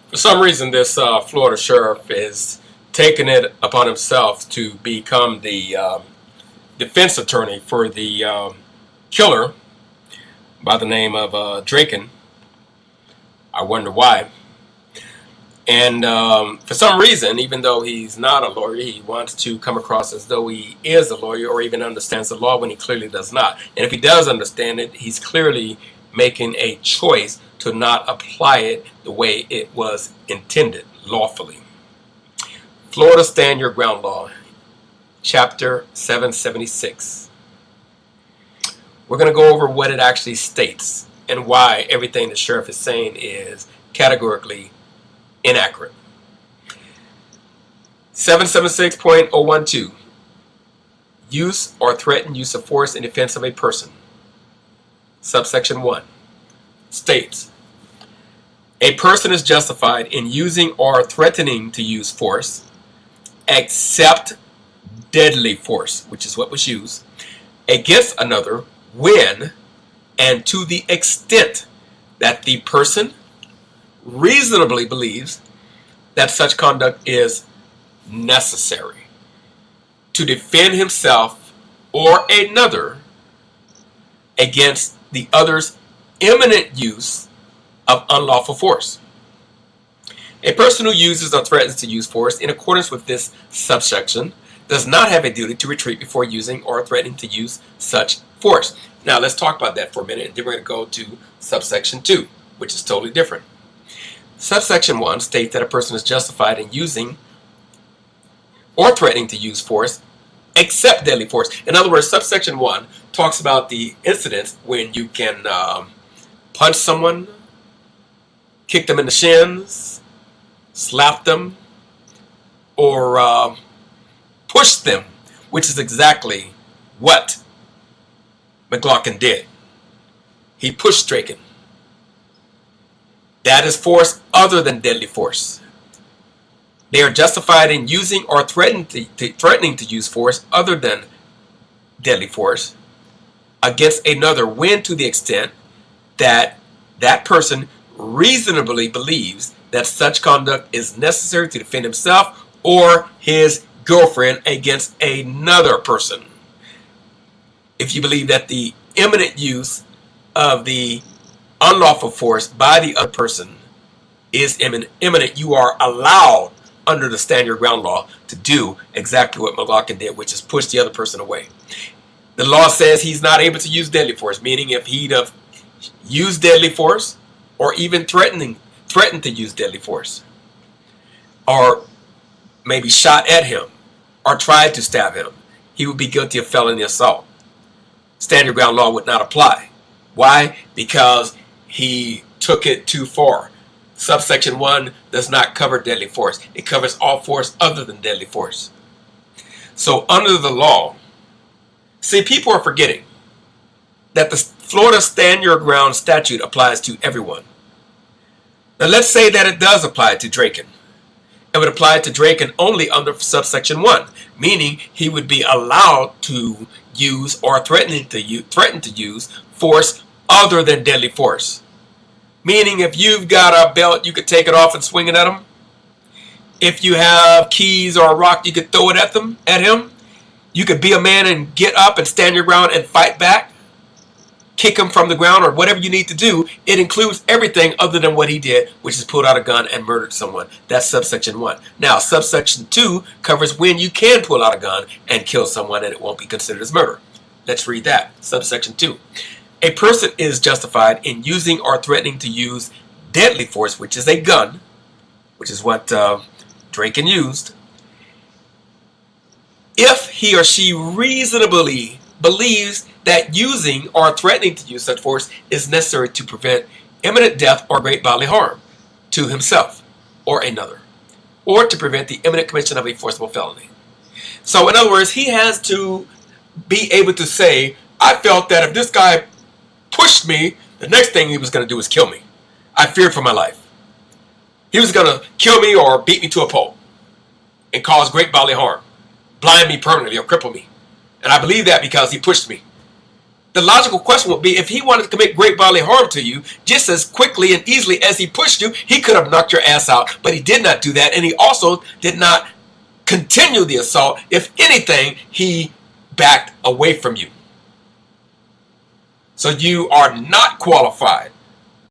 For some reason, this Florida sheriff is taking it upon himself to become the defense attorney for the killer by the name of Drejka. I wonder why. And for some reason, even though he's not a lawyer, he wants to come across as though he is a lawyer or even understands the law when he clearly does not. And if he does understand it, he's clearly making a choice to not apply it the way it was intended lawfully. Florida Stand Your Ground Law, Chapter 776. We're going to go over what it actually states and why everything the sheriff is saying is categorically inaccurate. 776.012. Use or threatened use of force in defense of a person. Subsection 1 states, a person is justified in using or threatening to use force, except deadly force, which is what was used, against another when and to the extent that the person reasonably believes that such conduct is necessary to defend himself or another against the other's imminent use of unlawful force. A person who uses or threatens to use force in accordance with this subsection does not have a duty to retreat before using or threatening to use such force. Now let's talk about that for a minute, and then we're going to go to subsection 2, which is totally different. Subsection 1 states that a person is justified in using or threatening to use force except deadly force. In other words, subsection 1 talks about the incidents when you can punch someone, kick them in the shins, slap them, or push them, which is exactly what McGlocton did. He pushed Drejka. That is force other than deadly force. They are justified in using or threatening to use force other than deadly force against another when to the extent that that person reasonably believes that such conduct is necessary to defend himself or his girlfriend against another person. If you believe that the imminent use of the unlawful force by the other person is imminent, you are allowed under the Stand Your Ground law to do exactly what McGlocton did, which is push the other person away. The law says he's not able to use deadly force, meaning if he'd have used deadly force or even threatened to use deadly force, or maybe shot at him or tried to stab him, he would be guilty of felony assault. Stand Your Ground law would not apply. Why? Because he took it too far. Subsection 1 does not cover deadly force. It covers all force other than deadly force. So under the law, see, people are forgetting that the Florida Stand Your Ground statute applies to everyone. Now let's say that it does apply to Drejka. It would apply to Drejka only under subsection 1, meaning he would be allowed to use or threaten to use force other than deadly force. Meaning if you've got a belt, you could take it off and swing it at him. If you have keys or a rock, you could throw it at him. You could be a man and get up and stand your ground and fight back. Kick him from the ground or whatever you need to do. It includes everything other than what he did, which is pulled out a gun and murdered someone. That's subsection 1. Now, subsection 2 covers when you can pull out a gun and kill someone and it won't be considered as murder. Let's read that. Subsection 2. A person is justified in using or threatening to use deadly force, which is a gun, which is what Drejka used, if he or she reasonably believes that using or threatening to use such force is necessary to prevent imminent death or great bodily harm to himself or another, or to prevent the imminent commission of a forcible felony. So in other words, he has to be able to say, I felt that if this guy pushed me, the next thing he was going to do was kill me. I feared for my life. He was going to kill me or beat me to a pulp and cause great bodily harm, blind me permanently or cripple me. And I believe that because he pushed me. the logical question would be, if he wanted to commit great bodily harm to you, just as quickly and easily as he pushed you, he could have knocked your ass out. But he did not do that, and he also did not continue the assault. If anything, he backed away from you. So you are not qualified